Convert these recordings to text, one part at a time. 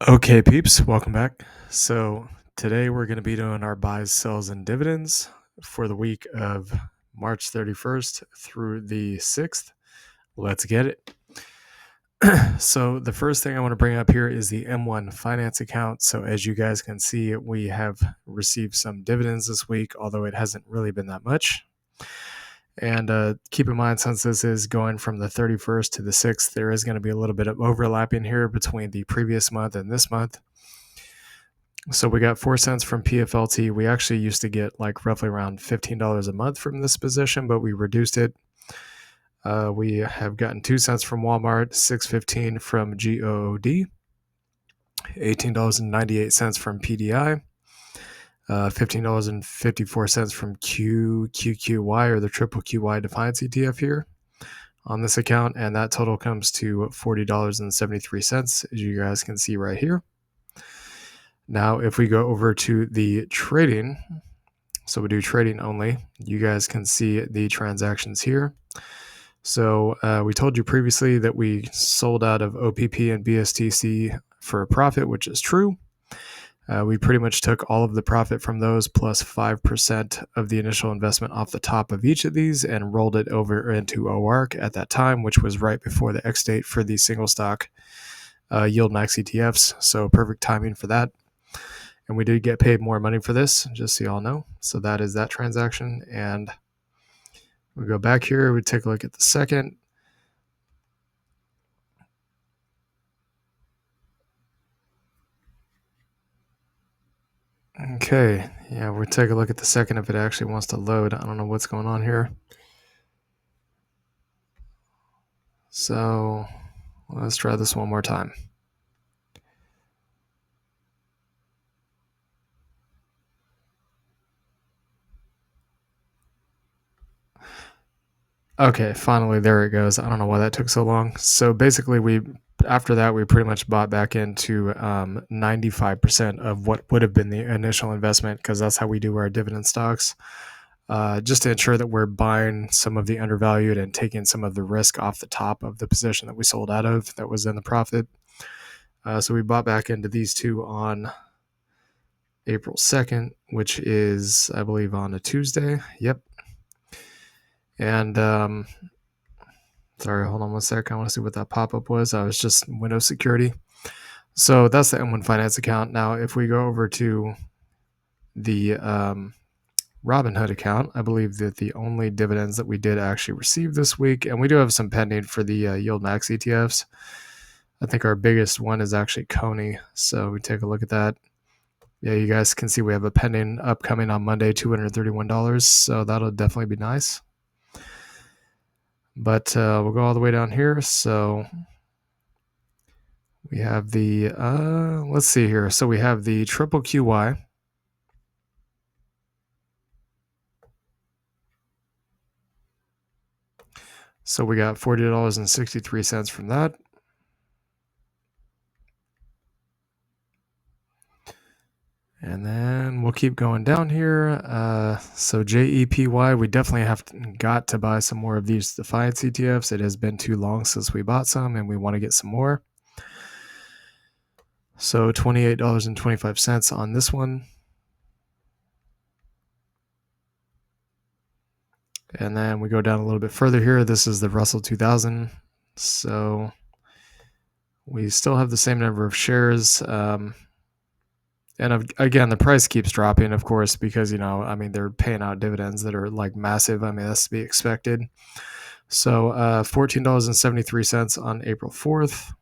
Okay, peeps, welcome back. So today we're going to be doing our buys, sells, and dividends for the week of March 31st through the 6th. Let's get it. So the first thing I want to bring up here is the M1 finance account. So as you guys can see, we have received some dividends this week, although it hasn't really been that much. And keep in mind, since this is going from the 31st to the 6th, there is going to be a little bit of overlapping here between the previous month and this month. So we got 4 cents from PFLT. We actually used to get like roughly around $15 a month from this position, but we reduced it. We have gotten 2 cents from Walmart, $6.15 from GOOD, $18.98 from PDI, $15.54 from QQQY, or the triple QY Defiance ETF here on this account, and that total comes to $40.73, as you guys can see right here. Now, if we go over to the trading, so we do trading only, you guys can see the transactions here. So we told you previously that we sold out of OPP and BSTC for a profit, which is true. We pretty much took all of the profit from those plus 5% of the initial investment off the top of each of these and rolled it over into OARC at that time, which was right before the X date for the single stock yield max ETFs. So perfect timing for that. And we did get paid more money for this, just so y'all know. So that is that transaction. And we go back here, we take a look at the second. Okay, yeah, we'll take a look at the second if it actually wants to load. I don't know what's going on here. So let's try this one more time. Okay, finally, there it goes. I don't know why that took so long. So basically, after that, we pretty much bought back into 95% of what would have been the initial investment, because that's how we do our dividend stocks, just to ensure that we're buying some of the undervalued and taking some of the risk off the top of the position that we sold out of that was in the profit. So we bought back into these two on April 2nd, which is, I believe, on a Tuesday. Yep. And sorry, hold on one sec. I want to see what that pop-up was. I was just Windows security. So that's the M1 Finance account. Now, if we go over to the Robinhood account, I believe that the only dividends that we did actually receive this week, and we do have some pending for the Yield Max ETFs. I think our biggest one is actually Coney. So we take a look at that. Yeah, you guys can see we have a pending upcoming on Monday, $231. So that'll definitely be nice. But we'll go all the way down here. So we have the, let's see here. So we have the triple QY. So we got $40.63 from that. And then we'll keep going down here. So JEPY, we definitely got to buy some more of these Defiance ETFs. It has been too long since we bought some, and we want to get some more. So $28.25 on this one. And then we go down a little bit further here. This is the Russell 2000. So we still have the same number of shares. And again, the price keeps dropping, of course, because, they're paying out dividends that are like massive. That's to be expected. So $14.73 on April 4th.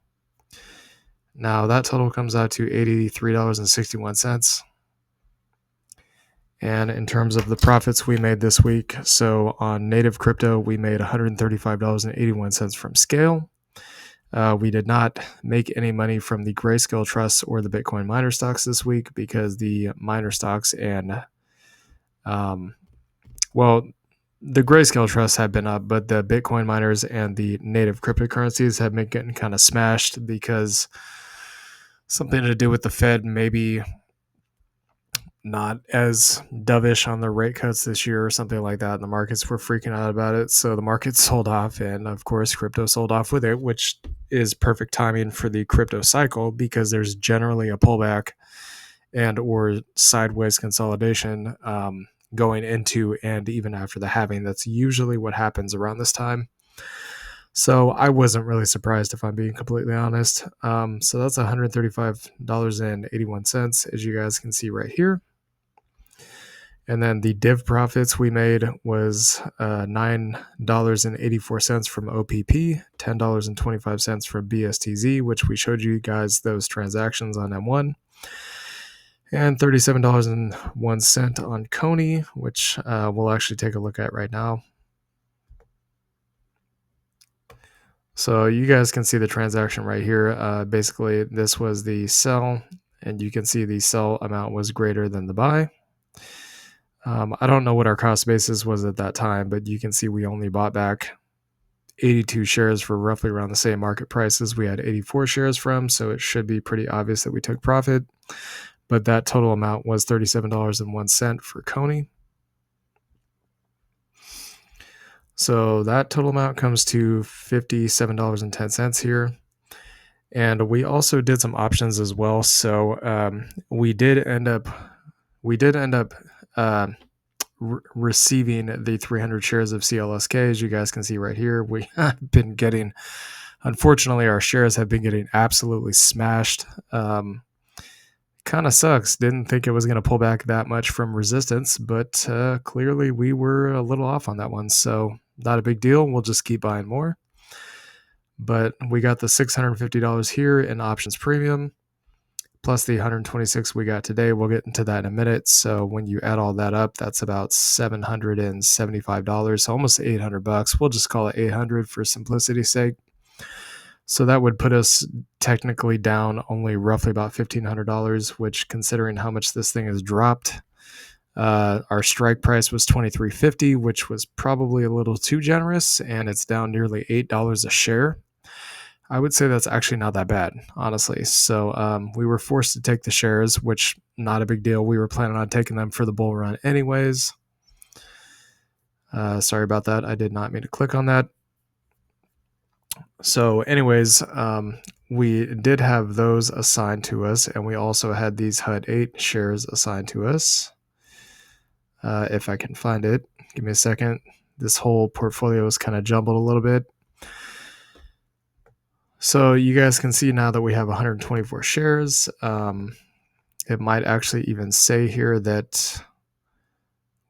Now that total comes out to $83.61. And in terms of the profits we made this week, so on native crypto, we made $135.81 from Scale. We did not make any money from the Grayscale Trusts or the Bitcoin miner stocks this week, because the miner stocks and, the Grayscale Trusts have been up, but the Bitcoin miners and the native cryptocurrencies have been getting kind of smashed because something to do with the Fed maybe not as dovish on the rate cuts this year or something like that. And the markets were freaking out about it. So the market sold off, and of course, crypto sold off with it, which is perfect timing for the crypto cycle because there's generally a pullback and or sideways consolidation going into and even after the halving. That's usually what happens around this time. So I wasn't really surprised, if I'm being completely honest. So that's $135.81, as you guys can see right here. And then the div profits we made was $9.84 from OPP, $10.25 from BSTZ, which we showed you guys those transactions on M1, and $37.01 on Coney, which we'll actually take a look at right now. So you guys can see the transaction right here. Basically, this was the sell, and you can see the sell amount was greater than the buy. I don't know what our cost basis was at that time, but you can see we only bought back 82 shares for roughly around the same market prices we had 84 shares from, so it should be pretty obvious that we took profit. But that total amount was $37.01 for Coney. So that total amount comes to $57.10 here. And we also did some options as well. So we did end up receiving the 300 shares of CLSK, as you guys can see right here. We have been getting, unfortunately, our shares have been getting absolutely smashed. Kind of sucks. Didn't think it was going to pull back that much from resistance, but clearly we were a little off on that one. So not a big deal. We'll just keep buying more. But we got the $650 here in options premium, plus the $126 we got today. We'll get into that in a minute. So when you add all that up, that's about $775, so almost $800. We'll just call it $800 for simplicity's sake. So that would put us technically down only roughly about $1,500, which, considering how much this thing has dropped, our strike price was $23.50, which was probably a little too generous, and it's down nearly $8 a share. I would say that's actually not that bad, honestly. So we were forced to take the shares, which not a big deal. We were planning on taking them for the bull run anyways. Sorry about that. I did not mean to click on that. So anyways, we did have those assigned to us, and we also had these HUD 8 shares assigned to us. If I can find it, give me a second. This whole portfolio is kind of jumbled a little bit. So you guys can see now that we have 124 shares. It might actually even say here that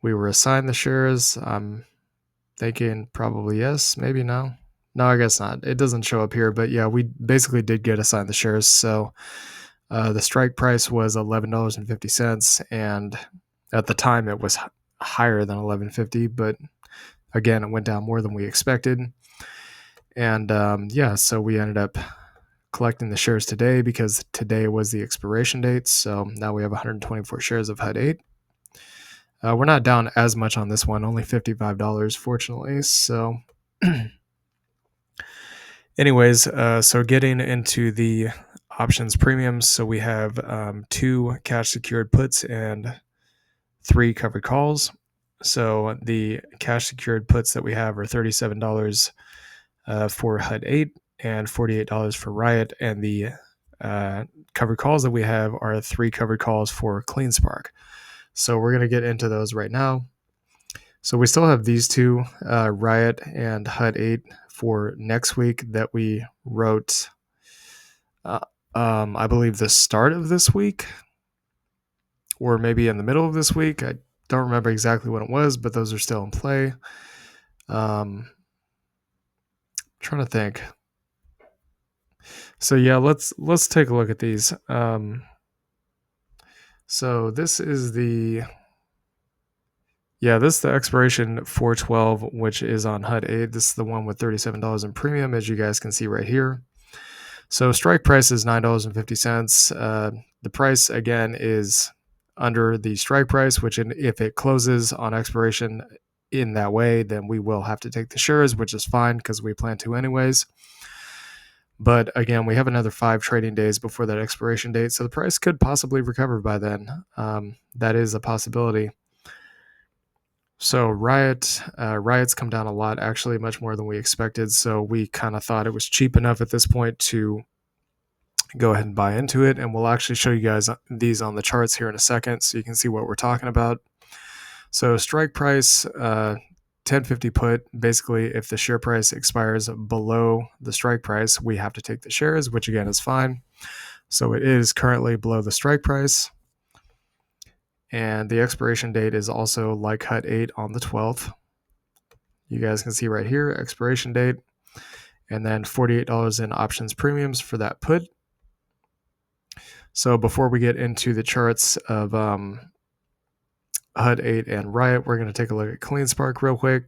we were assigned the shares. I'm thinking probably yes, maybe no. No, I guess not. It doesn't show up here, but yeah, we basically did get assigned the shares. So the strike price was $11.50, and at the time it was higher than $11.50, but again, it went down more than we expected. And yeah, so we ended up collecting the shares today because today was the expiration date. So now we have 124 shares of HUD 8. We're not down as much on this one, only $55, fortunately. So anyways, so getting into the options premiums. So we have 2 cash secured puts and 3 covered calls. So the cash secured puts that we have are $37 for HUD 8 and $48 for Riot, and the covered calls that we have are 3 covered calls for CleanSpark. So we're going to get into those right now. So we still have these 2, Riot and HUD 8, for next week that we wrote, I believe, the start of this week, or maybe in the middle of this week. I don't remember exactly what it was, but those are still in play. Trying to think. So yeah, let's take a look at these. So this is the expiration 4/12, which is on HUD 8. This is the one with $37 in premium, as you guys can see right here. So strike price is $9.50. The price, again, is under the strike price, which if it closes on expiration in that way, then we will have to take the shares, which is fine because we plan to anyways. But again, we have another 5 trading days before that expiration date, so the price could possibly recover by then. That is a possibility. So Riot's come down a lot, actually much more than we expected. So we kind of thought it was cheap enough at this point to go ahead and buy into it. And we'll actually show you guys these on the charts here in a second so you can see what we're talking about. So strike price, 1050 put, basically if the share price expires below the strike price, we have to take the shares, which again is fine. So it is currently below the strike price. And the expiration date is also like HUT 8 on the 12th. You guys can see right here, expiration date, and then $48 in options premiums for that put. So before we get into the charts of HUD 8 and Riot, we're going to take a look at CleanSpark real quick.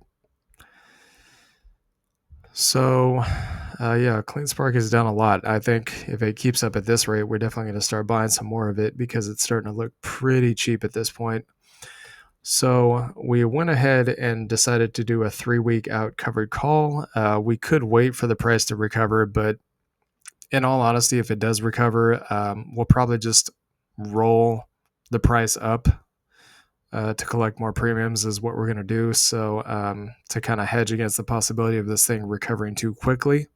So yeah, CleanSpark is down a lot. I think if it keeps up at this rate, we're definitely going to start buying some more of it because it's starting to look pretty cheap at this point. So we went ahead and decided to do a 3-week out covered call. We could wait for the price to recover, but in all honesty, if it does recover, we'll probably just roll the price up to collect more premiums is what we're going to do. So to kind of hedge against the possibility of this thing recovering too quickly.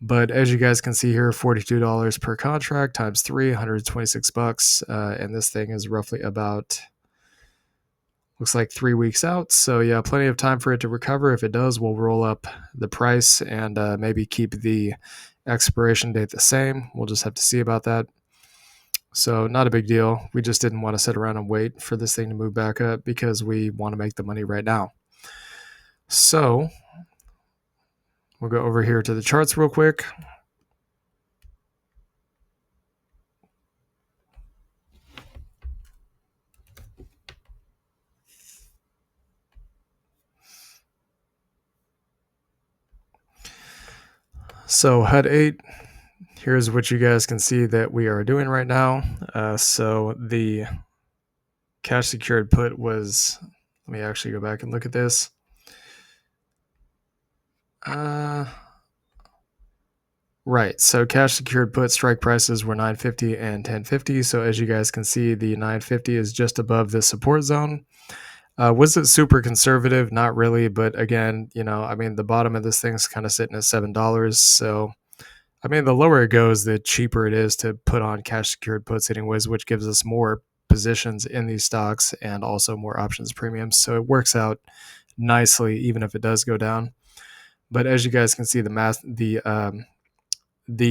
But as you guys can see here, $42 per contract times 3, $126. And this thing is roughly about, looks like 3 weeks out. So yeah, plenty of time for it to recover. If it does, we'll roll up the price and maybe keep the expiration date the same. We'll just have to see about that. So not a big deal. We just didn't want to sit around and wait for this thing to move back up because we want to make the money right now. So we'll go over here to the charts real quick. So HUD 8, here's what you guys can see that we are doing right now. So the cash secured put was, let me actually go back and look at this. Right, so cash secured put strike prices were 950 and 1050. So as you guys can see, the 950 is just above the support zone. Was it super conservative? Not really, but again, I mean, the bottom of this thing's kind of sitting at $7. So, I mean, the lower it goes, the cheaper it is to put on cash secured puts, anyways, which gives us more positions in these stocks and also more options premiums. So it works out nicely, even if it does go down. But as you guys can see, the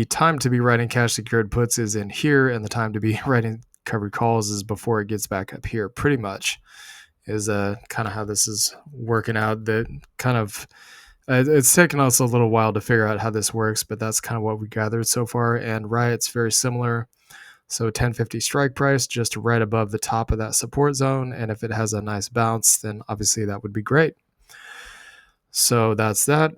time to be writing cash secured puts is in here, and the time to be writing covered calls is before it gets back up here, pretty much. Is kind of how this is working out. That kind of it's taken us a little while to figure out how this works, but that's kind of what we gathered so far. And Riot's very similar. So 1050 strike price, just right above the top of that support zone. And if it has a nice bounce, then obviously that would be great. So that's that.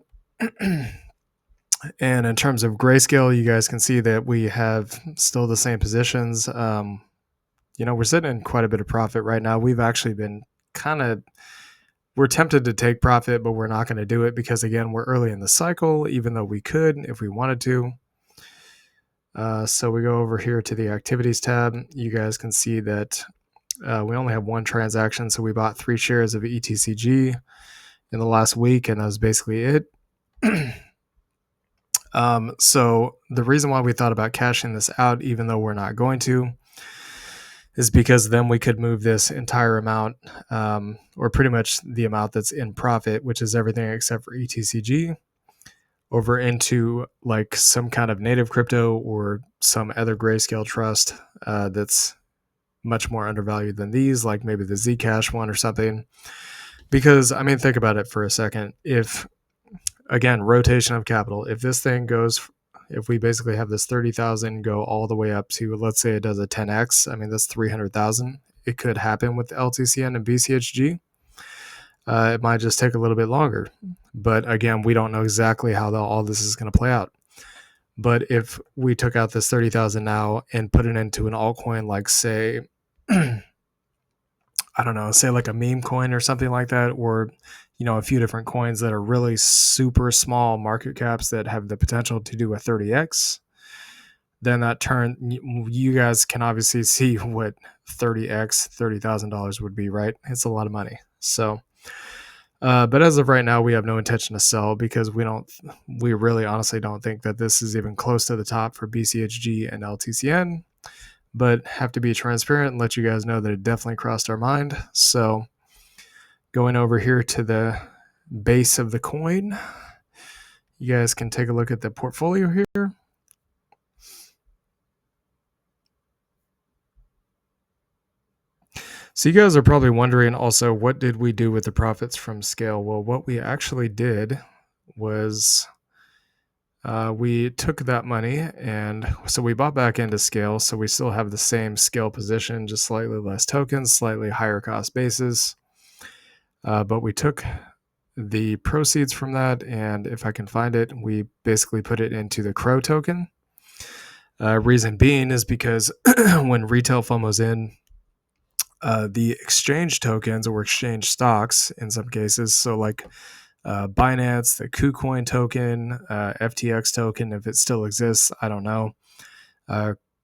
And in terms of grayscale, you guys can see that we have still the same positions. We're sitting in quite a bit of profit right now. We've actually been we're tempted to take profit, but we're not going to do it because, again, we're early in the cycle, even though we could if we wanted to. So we go over here to the activities tab. You guys can see that we only have one transaction. So we bought 3 shares of ETCG in the last week, and that was basically it. So the reason why we thought about cashing this out, even though we're not going to, is because then we could move this entire amount, or pretty much the amount that's in profit, which is everything except for ETCG, over into like some kind of native crypto or some other grayscale trust that's much more undervalued than these, like maybe the Zcash one or something. Because, I mean, think about it for a second. If, again, rotation of capital, if this thing goes, if we basically have this 30,000 go all the way up to, let's say it does a 10x, I mean, that's 300,000. It could happen with LTCN and BCHG. It might just take a little bit longer. But again, we don't know exactly how all this is going to play out. But if we took out this 30,000 now and put it into an altcoin, like say, I don't know, say like a meme coin or something like that, or a few different coins that are really super small market caps that have the potential to do a 30x, then you guys can obviously see what 30x, $30,000 would be, right? It's a lot of money. So, but as of right now, we have no intention to sell because we really honestly don't think that this is even close to the top for BCHG and LTCN. But have to be transparent and let you guys know that it definitely crossed our mind. So, going over here to the base of the coin, you guys can take a look at the portfolio here. So you guys are probably wondering also, what did we do with the profits from scale? Well, what we actually did was we took that money, and so we bought back into scale. So we still have the same scale position, just slightly less tokens, slightly higher cost basis. But we took the proceeds from that, and if I can find it, we basically put it into the Crow token. Reason being is because when retail FOMO's in, the exchange tokens or exchange stocks in some cases, so like Binance, the KuCoin token, FTX token, if it still exists, I don't know.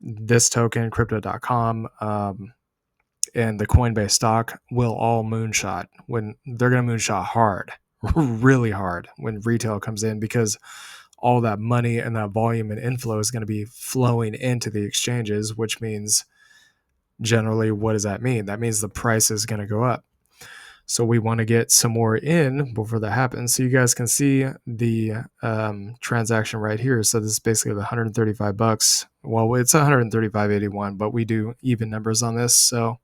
This token, crypto.com, and the Coinbase stock will all moonshot when they're going to moonshot hard, really hard when retail comes in, because all that money and that volume and inflow is going to be flowing into the exchanges, which means generally, what does that mean? That means the price is going to go up. So we want to get some more in before that happens. So you guys can see the transaction right here. So this is basically the 135 bucks. Well, it's 135.81, but we do even numbers on this. So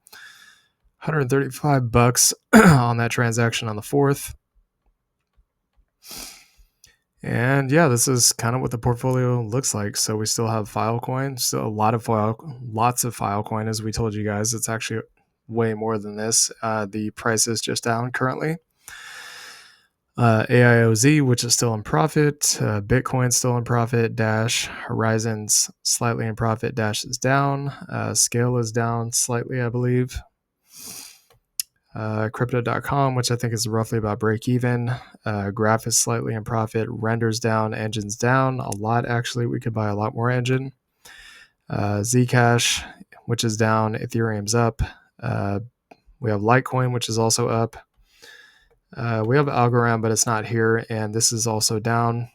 135 bucks on that transaction on the 4th. And yeah, this is kind of what the portfolio looks like. So we still have Filecoin, so lots of Filecoin, as we told you guys. It's actually way more than this. The price is just down currently. AIOZ, which is still in profit. Bitcoin still in profit. Dash, Horizon's slightly in profit. Dash is down. Scale is down slightly, I believe. Crypto.com, which I think is roughly about break even. Graph is slightly in profit. Render's down. Engine's down a lot, actually. We could buy a lot more engine. Zcash, which is down. Ethereum's up. We have Litecoin, which is also up. We have Algorand, but it's not here, and this is also down.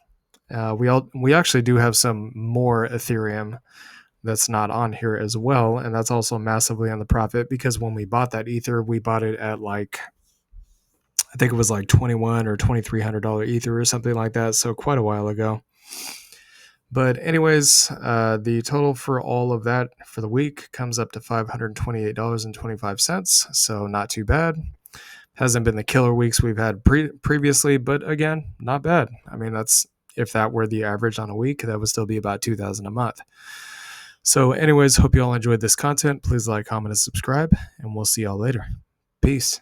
We actually do have some more Ethereum that's not on here as well, and that's also massively on the profit, because when we bought that Ether, we bought it at like, I think it was like $2,100 or $2,300 Ether or something like that, so quite a while ago. But anyways, the total for all of that for the week comes up to $528.25, so not too bad. Hasn't been the killer weeks we've had previously, but again, not bad. I mean, that's, if that were the average on a week, that would still be about $2,000 a month. So anyways, hope you all enjoyed this content. Please like, comment, and subscribe, and we'll see y'all later. Peace.